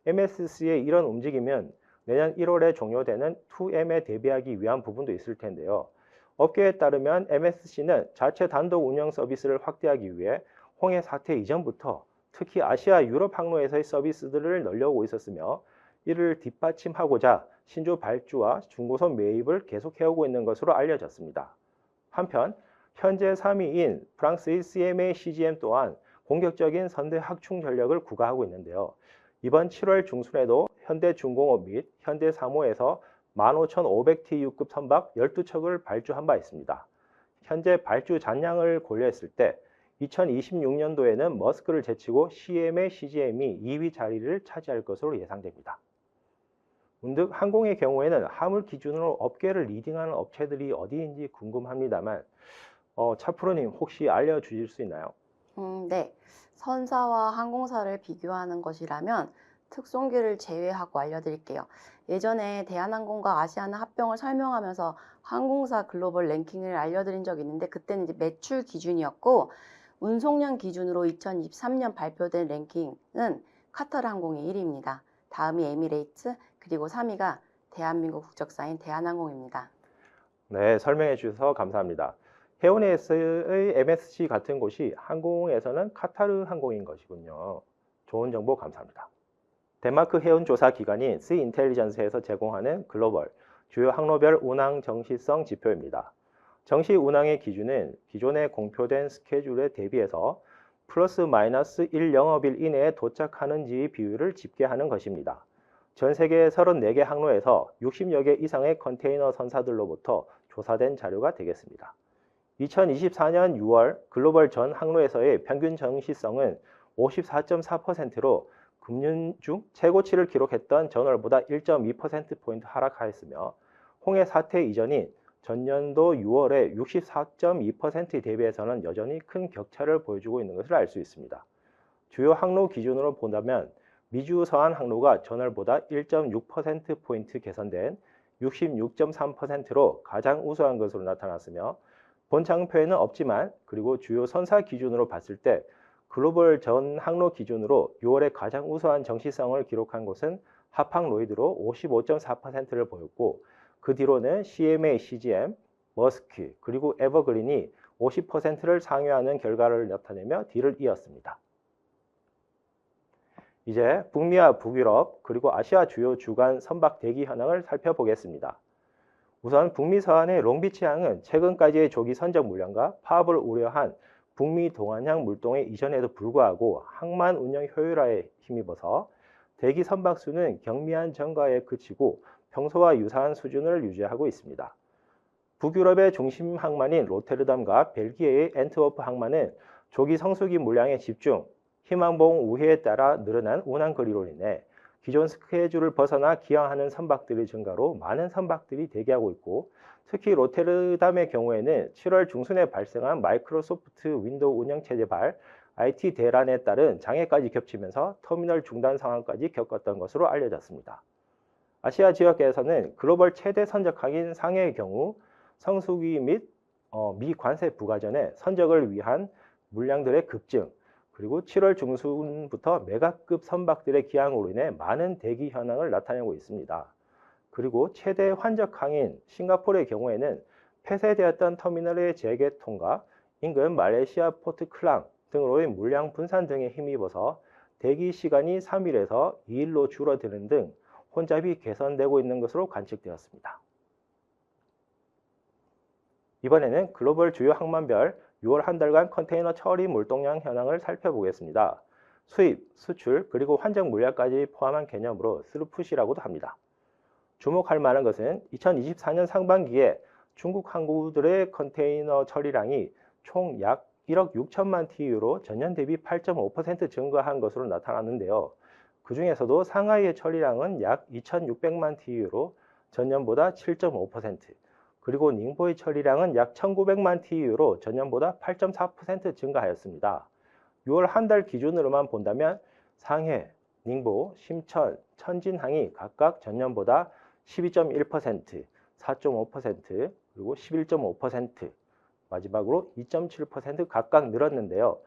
MSC의 이런 움직임은 내년 1월에 종료되는 2M에 대비하기 위한 부분도 있을 텐데요. 업계에 따르면 MSC는 자체 단독 운영 서비스를 확대하기 위해 홍해 사태 이전부터 특히 아시아 유럽 항로에서의 서비스들을 늘려오고 있었으며 이를 뒷받침하고자 신조 발주와 중고선 매입을 계속해오고 있는 것으로 알려졌습니다. 한편 현재 3위인 프랑스의 CMA CGM 또한 공격적인 선대 확충 전략을 구가하고 있는데요. 이번 7월 중순에도 현대중공업 및 현대사모에서 15,500TU급 선박 12척을 발주한 바 있습니다. 현재 발주 잔량을 고려했을 때 2026년도에는 머스크를 제치고 CMA CGM이 2위 자리를 차지할 것으로 예상됩니다. 문득 항공의 경우에는 화물 기준으로 업계를 리딩하는 업체들이 어디인지 궁금합니다만 차프로님 혹시 알려주실 수 있나요? 네. 선사와 항공사를 비교하는 것이라면 특송기를 제외하고 알려드릴게요. 예전에 대한항공과 아시아나 합병을 설명하면서 항공사 글로벌 랭킹을 알려드린 적이 있는데 그때는 이제 매출 기준이었고 운송량 기준으로 2023년 발표된 랭킹은 카타르 항공이 1위입니다. 다음이 에미레이트, 그리고 3위가 대한민국 국적사인 대한항공입니다. 네, 설명해 주셔서 감사합니다. 해운에서의 MSC 같은 곳이 항공에서는 카타르 항공인 것이군요. 좋은 정보 감사합니다. 덴마크 해운 조사 기관인 Sea-Intelligence에서 제공하는 글로벌 주요 항로별 운항 정시성 지표입니다. 정시 운항의 기준은 기존에 공표된 스케줄에 대비해서 플러스 마이너스 1영업일 이내에 도착하는지의 비율을 집계하는 것입니다. 전 세계 34개 항로에서 60여 개 이상의 컨테이너 선사들로부터 조사된 자료가 되겠습니다. 2024년 6월 글로벌 전 항로에서의 평균 정시성은 54.4%로 금년 중 최고치를 기록했던 전월보다 1.2%포인트 하락하였으며 홍해 사태 이전인 전년도 6월에 64.2% 대비해서는 여전히 큰 격차를 보여주고 있는 것을 알 수 있습니다. 주요 항로 기준으로 본다면 미주 서안 항로가 전월보다 1.6%포인트 개선된 66.3%로 가장 우수한 것으로 나타났으며 본장표에는 없지만 그리고 주요 선사 기준으로 봤을 때 글로벌 전 항로 기준으로 6월에 가장 우수한 정시성을 기록한 곳은 하팡로이드로 55.4%를 보였고 그 뒤로는 CMA, CGM, 머스크 그리고 에버그린이 50%를 상회하는 결과를 나타내며 뒤를 이었습니다. 이제 북미와 북유럽 그리고 아시아 주요 주간 선박 대기 현황을 살펴보겠습니다. 우선 북미 서안의 롱비치항은 최근까지의 조기 선적 물량과 파업을 우려한 북미 동안향 물동의 이전에도 불구하고 항만 운영 효율화에 힘입어서 대기 선박 수는 경미한 증가에 그치고 평소와 유사한 수준을 유지하고 있습니다. 북유럽의 중심 항만인 로테르담과 벨기에의 앤트워프 항만은 조기 성수기 물량의 집중, 희망봉 우회에 따라 늘어난 운항 거리로 인해 기존 스케줄을 벗어나 기항하는 선박들의 증가로 많은 선박들이 대기하고 있고 특히 로테르담의 경우에는 7월 중순에 발생한 마이크로소프트 윈도우 운영체제 발 IT 대란에 따른 장애까지 겹치면서 터미널 중단 상황까지 겪었던 것으로 알려졌습니다. 아시아 지역에서는 글로벌 최대 선적항인 상해의 경우 성수기 및 미관세 부과 전에 선적을 위한 물량들의 급증 그리고 7월 중순부터 메가급 선박들의 기항으로 인해 많은 대기 현황을 나타내고 있습니다. 그리고 최대 환적항인 싱가포르의 경우에는 폐쇄되었던 터미널의 재개통과 인근 말레이시아 포트 클랑 등으로의 물량 분산 등에 힘입어서 대기 시간이 3일에서 2일로 줄어드는 등 혼잡이 개선되고 있는 것으로 관측되었습니다. 이번에는 글로벌 주요 항만별 6월 한 달간 컨테이너 처리 물동량 현황을 살펴보겠습니다. 수입, 수출, 그리고 환적 물량까지 포함한 개념으로 스루풋이라고도 합니다. 주목할 만한 것은 2024년 상반기에 중국 항구들의 컨테이너 처리량이 총 약 1억 6천만 TEU로 전년 대비 8.5% 증가한 것으로 나타났는데요. 그 중에서도 상하이의 처리량은 약 2,600만 TEU로 전년보다 7.5%, 그리고 닝보의 처리량은 약 1,900만 TEU로 전년보다 8.4% 증가하였습니다. 6월 한 달 기준으로만 본다면 상해, 닝보, 심천, 천진항이 각각 전년보다 12.1%, 4.5%, 그리고 11.5%, 마지막으로 2.7% 각각 늘었는데요.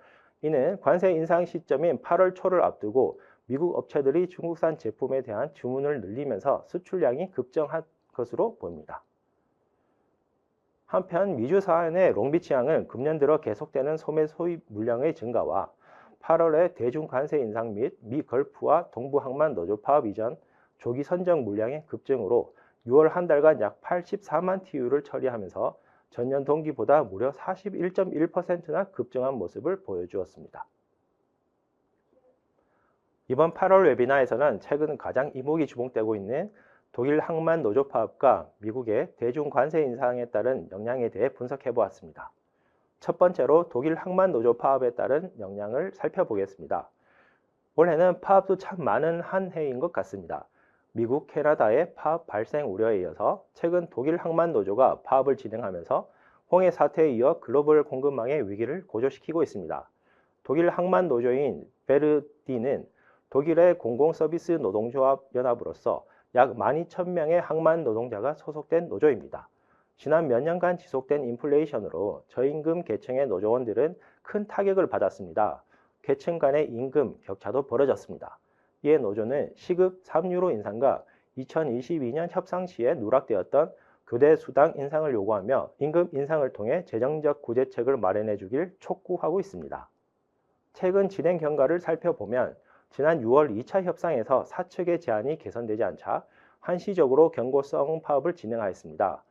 이는 관세 인상 시점인 8월 초를 앞두고 미국 업체들이 중국산 제품에 대한 주문을 늘리면서 수출량이 급증한 것으로 보입니다. 한편 미주 서안의 롱비치항은 금년 들어 계속되는 소매 소입 물량의 증가와 8월의 대중 관세 인상 및 미 걸프와 동부 항만 노조 파업 이전 조기 선적 물량의 급증으로 6월 한 달간 약 84만 TEU를 처리하면서 전년 동기보다 무려 41.1%나 급증한 모습을 보여주었습니다. 이번 8월 웨비나에서는 최근 가장 이목이 주목되고 있는 독일 항만 노조 파업과 미국의 대중 관세 인상에 따른 영향에 대해 분석해 보았습니다. 첫 번째로 독일 항만 노조 파업에 따른 영향을 살펴보겠습니다. 올해는 파업도 참 많은 한 해인 것 같습니다. 미국, 캐나다의 파업 발생 우려에 이어서 최근 독일 항만 노조가 파업을 진행하면서 홍해 사태에 이어 글로벌 공급망의 위기를 고조시키고 있습니다. 독일 항만 노조인 베르디는 독일의 공공서비스 노동조합 연합으로서 약 12,000명의 항만 노동자가 소속된 노조입니다. 지난 몇 년간 지속된 인플레이션으로 저임금 계층의 노조원들은 큰 타격을 받았습니다. 계층 간의 임금 격차도 벌어졌습니다. 이에 노조는 시급 3유로 인상과 2022년 협상 시에 누락되었던 교대 수당 인상을 요구하며 임금 인상을 통해 재정적 구제책을 마련해 주길 촉구하고 있습니다. 최근 진행 경과를 살펴보면 지난 6월 2차 협상에서 사측의 제안이 개선되지 않자 한시적으로 경고성 파업을 진행하였습니다.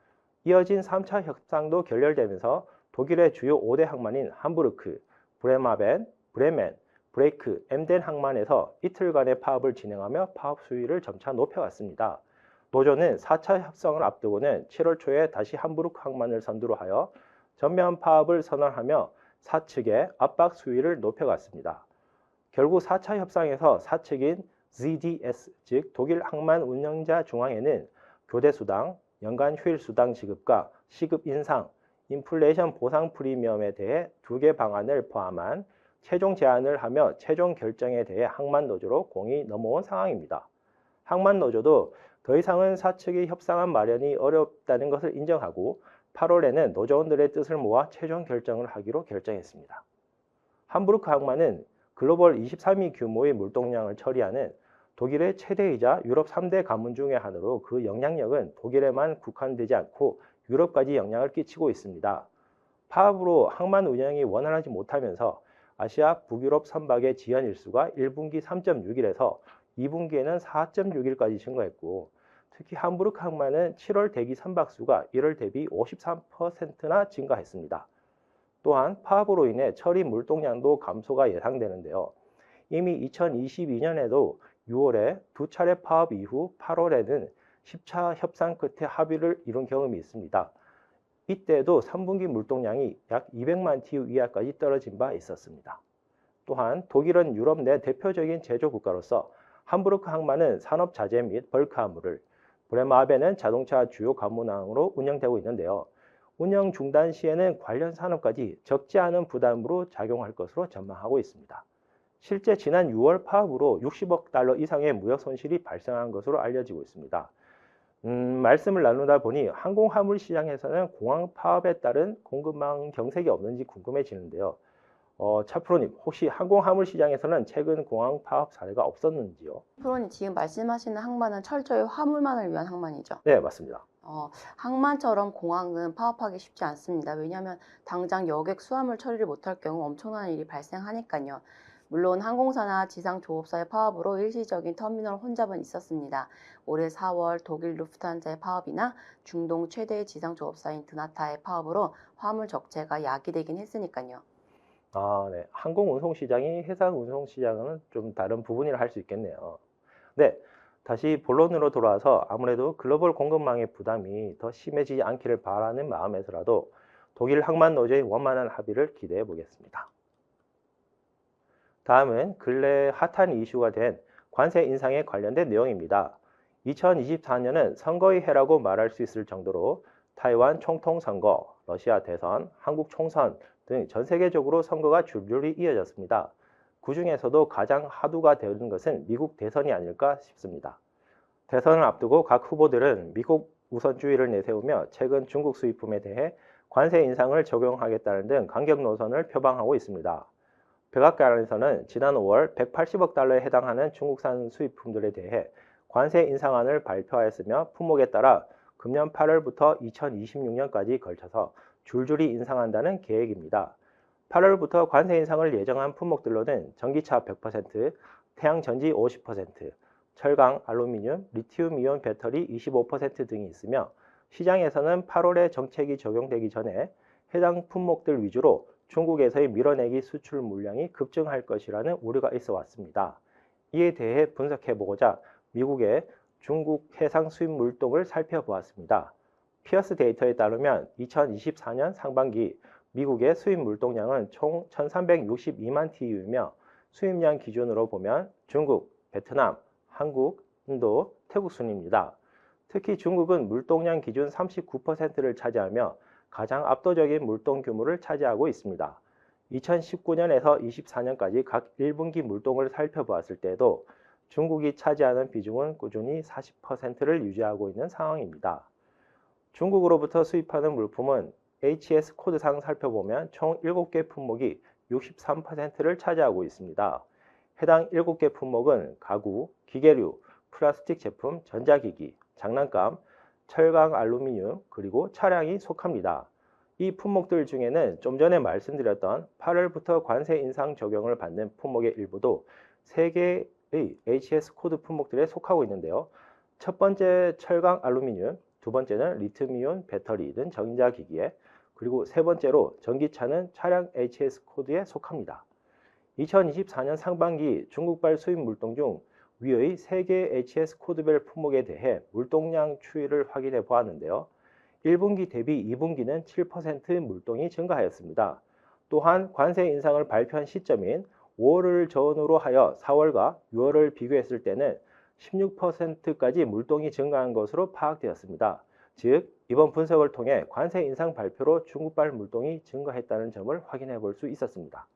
이어진 3차 협상도 결렬되면서 독일의 주요 5대 항만인 함부르크, 브레마벤, 브레멘, 브레이크, 엠덴 항만에서 이틀간의 파업을 진행하며 파업 수위를 점차 높여왔습니다. 노조는 4차 협상을 앞두고는 7월 초에 다시 함부르크 항만을 선두로 하여 전면 파업을 선언하며 사측의 압박 수위를 높여갔습니다. 결국 4차 협상에서 사측인 ZDS, 즉 독일 항만 운영자 중앙회는 교대 수당, 연간 휴일 수당 지급과 시급 인상, 인플레이션 보상 프리미엄에 대해 두 개 방안을 포함한 최종 제안을 하며 최종 결정에 대해 항만 노조로 공이 넘어온 상황입니다. 항만 노조도 더 이상은 사측이 협상안 마련이 어렵다는 것을 인정하고 8월에는 노조원들의 뜻을 모아 최종 결정을 하기로 결정했습니다. 함부르크 항만은 글로벌 23위 규모의 물동량을 처리하는 독일의 최대이자 유럽 3대 가문 중의 하나로 그 영향력은 독일에만 국한되지 않고 유럽까지 영향을 끼치고 있습니다. 파업으로 항만 운영이 원활하지 못하면서 아시아 북유럽 선박의 지연 일수가 1분기 3.6일에서 2분기에는 4.6일까지 증가했고, 특히 함부르크 항만은 7월 대기 선박수가 1월 대비 53%나 증가했습니다. 또한 파업으로 인해 처리 물동량도 감소가 예상되는데요. 이미 2022년에도 6월에 두 차례 파업 이후 8월에는 10차 협상 끝에 합의를 이룬 경험이 있습니다. 이때도 3분기 물동량이 약 200만 TU 이하까지 떨어진 바 있었습니다. 또한 독일은 유럽 내 대표적인 제조 국가로서 함부르크 항만은 산업 자재 및 벌크 화물을, 브레마베는 자동차 주요 관문항으로 운영되고 있는데요. 운영 중단 시에는 관련 산업까지 적지 않은 부담으로 작용할 것으로 전망하고 있습니다. 실제 지난 6월 파업으로 60억 달러 이상의 무역 손실이 발생한 것으로 알려지고 있습니다. 말씀을 나누다 보니 항공화물 시장에서는 공항 파업에 따른 공급망 경색이 없는지 궁금해지는데요. 차프로님, 혹시 항공화물 시장에서는 최근 공항 파업 사례가 없었는지요? 프로님 지금 말씀하시는 항만은 철저히 화물만을 위한 항만이죠. 네, 맞습니다. 항만처럼 공항은 파업하기 쉽지 않습니다. 왜냐하면 당장 여객 수화물 처리를 못할 경우 엄청난 일이 발생하니까요. 물론 항공사나 지상조업사의 파업으로 일시적인 터미널 혼잡은 있었습니다. 올해 4월 독일 루프트한자의 파업이나 중동 최대의 지상조업사인 드나타의 파업으로 화물 적체가 야기되긴 했으니까요. 네. 항공 운송 시장이 해상 운송 시장은 좀 다른 부분이라 할 수 있겠네요. 네. 다시 본론으로 돌아와서 아무래도 글로벌 공급망의 부담이 더 심해지지 않기를 바라는 마음에서라도 독일 항만 노조의 원만한 합의를 기대해 보겠습니다. 다음은 근래 핫한 이슈가 된 관세 인상에 관련된 내용입니다. 2024년은 선거의 해라고 말할 수 있을 정도로 타이완 총통 선거, 러시아 대선, 한국 총선 등 전 세계적으로 선거가 줄줄이 이어졌습니다. 그 중에서도 가장 화두가 되는 것은 미국 대선이 아닐까 싶습니다. 대선을 앞두고 각 후보들은 미국 우선주의를 내세우며 최근 중국 수입품에 대해 관세 인상을 적용하겠다는 등 강경 노선을 표방하고 있습니다. 백악관에서는 지난 5월 180억 달러에 해당하는 중국산 수입품들에 대해 관세 인상안을 발표하였으며 품목에 따라 금년 8월부터 2026년까지 걸쳐서 줄줄이 인상한다는 계획입니다. 8월부터 관세 인상을 예정한 품목들로는 전기차 100%, 태양전지 50%, 철강, 알루미늄, 리튬이온 배터리 25% 등이 있으며 시장에서는 8월에 정책이 적용되기 전에 해당 품목들 위주로 중국에서의 밀어내기 수출 물량이 급증할 것이라는 우려가 있어 왔습니다. 이에 대해 분석해보고자 미국의 중국 해상 수입 물동을 살펴보았습니다. 피어스 데이터에 따르면 2024년 상반기 미국의 수입 물동량은 총 1362만 TU이며 수입량 기준으로 보면 중국, 베트남, 한국, 인도, 태국 순입니다. 특히 중국은 물동량 기준 39%를 차지하며 가장 압도적인 물동 규모를 차지하고 있습니다. 2019년에서 24년까지 각 1분기 물동을 살펴보았을 때에도 중국이 차지하는 비중은 꾸준히 40%를 유지하고 있는 상황입니다. 중국으로부터 수입하는 물품은 HS 코드상 살펴보면 총 7개 품목이 63%를 차지하고 있습니다. 해당 7개 품목은 가구, 기계류, 플라스틱 제품, 전자기기, 장난감, 철강, 알루미늄, 그리고 차량이 속합니다. 이 품목들 중에는 좀 전에 말씀드렸던 8월부터 관세 인상 적용을 받는 품목의 일부도 3개의 HS 코드 품목들에 속하고 있는데요. 첫 번째 철강, 알루미늄, 두 번째는 리튬이온 배터리 등 전자기기에, 그리고 세 번째로 전기차는 차량 HS 코드에 속합니다. 2024년 상반기 중국발 수입 물동 중 위의 3개 HS 코드별 품목에 대해 물동량 추이를 확인해 보았는데요. 1분기 대비 2분기는 7% 물동이 증가하였습니다. 또한 관세 인상을 발표한 시점인 5월을 전후로 하여 4월과 6월을 비교했을 때는 16%까지 물동이 증가한 것으로 파악되었습니다. 즉, 이번 분석을 통해 관세 인상 발표로 중국발 물동이 증가했다는 점을 확인해 볼 수 있었습니다.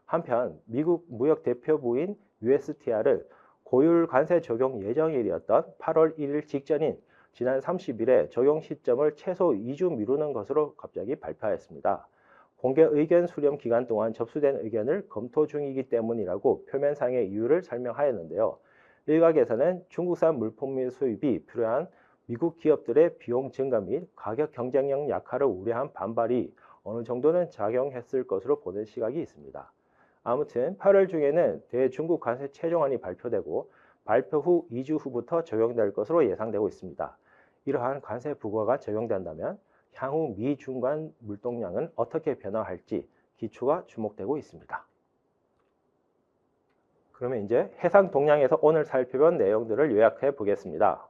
한편 미국 무역 대표부인 USTR을 고율 관세 적용 예정일이었던 8월 1일 직전인 지난 30일에 적용 시점을 최소 2주 미루는 것으로 갑자기 발표하였습니다. 공개 의견 수렴 기간 동안 접수된 의견을 검토 중이기 때문이라고 표면상의 이유를 설명하였는데요. 일각에서는 중국산 물품 수입이 필요한 미국 기업들의 비용 증가 및 가격 경쟁력 약화를 우려한 반발이 어느 정도는 작용했을 것으로 보는 시각이 있습니다. 아무튼 8월 중에는 대중국 관세 최종안이 발표되고 발표 후 2주 후부터 적용될 것으로 예상되고 있습니다. 이러한 관세 부과가 적용된다면 향후 미중 간 물동량은 어떻게 변화할지 기초가 주목되고 있습니다. 그러면 이제 해상 동향에서 오늘 살펴본 내용들을 요약해 보겠습니다.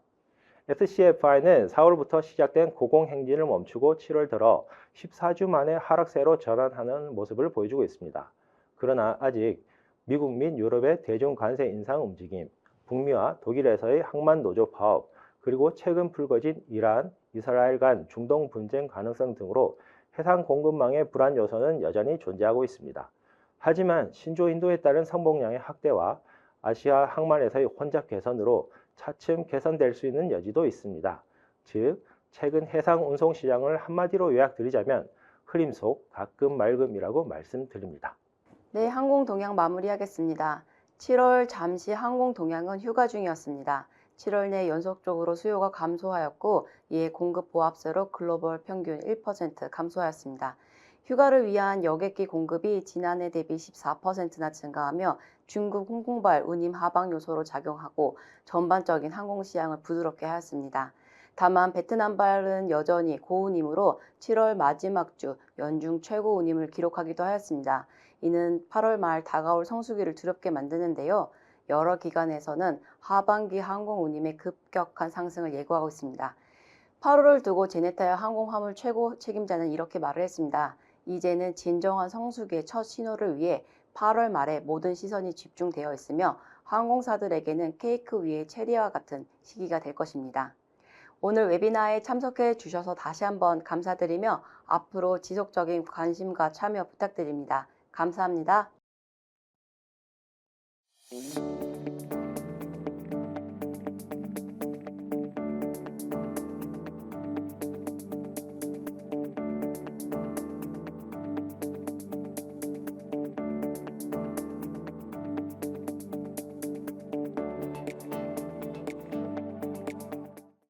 SCFI는 4월부터 시작된 고공행진을 멈추고 7월 들어 14주 만에 하락세로 전환하는 모습을 보여주고 있습니다. 그러나 아직 미국 및 유럽의 대중 관세 인상 움직임, 북미와 독일에서의 항만 노조 파업, 그리고 최근 불거진 이란, 이스라엘 간 중동 분쟁 가능성 등으로 해상 공급망의 불안 요소는 여전히 존재하고 있습니다. 하지만 신조 인도에 따른 성봉량의 확대와 아시아 항만에서의 혼잡 개선으로 차츰 개선될 수 있는 여지도 있습니다. 즉, 최근 해상 운송 시장을 한마디로 요약드리자면 흐림 속 가끔 맑음이라고 말씀드립니다. 네, 항공 동향 마무리하겠습니다. 7월 잠시 항공 동향은 휴가 중이었습니다. 7월 내 연속적으로 수요가 감소하였고 이에 공급 보합세로 글로벌 평균 1% 감소하였습니다. 휴가를 위한 여객기 공급이 지난해 대비 14%나 증가하며 중국 홍콩발 운임 하방 요소로 작용하고 전반적인 항공시장을 부드럽게 하였습니다. 다만 베트남발은 여전히 고운임으로 7월 마지막 주 연중 최고 운임을 기록하기도 하였습니다. 이는 8월 말 다가올 성수기를 두렵게 만드는데요. 여러 기관에서는 하반기 항공 운임의 급격한 상승을 예고하고 있습니다. 8월을 두고 제네타야 항공화물 최고 책임자는 이렇게 말을 했습니다. 이제는 진정한 성수기의 첫 신호를 위해 8월 말에 모든 시선이 집중되어 있으며 항공사들에게는 케이크 위의 체리와 같은 시기가 될 것입니다. 오늘 웨비나에 참석해 주셔서 다시 한번 감사드리며 앞으로 지속적인 관심과 참여 부탁드립니다. 감사합니다.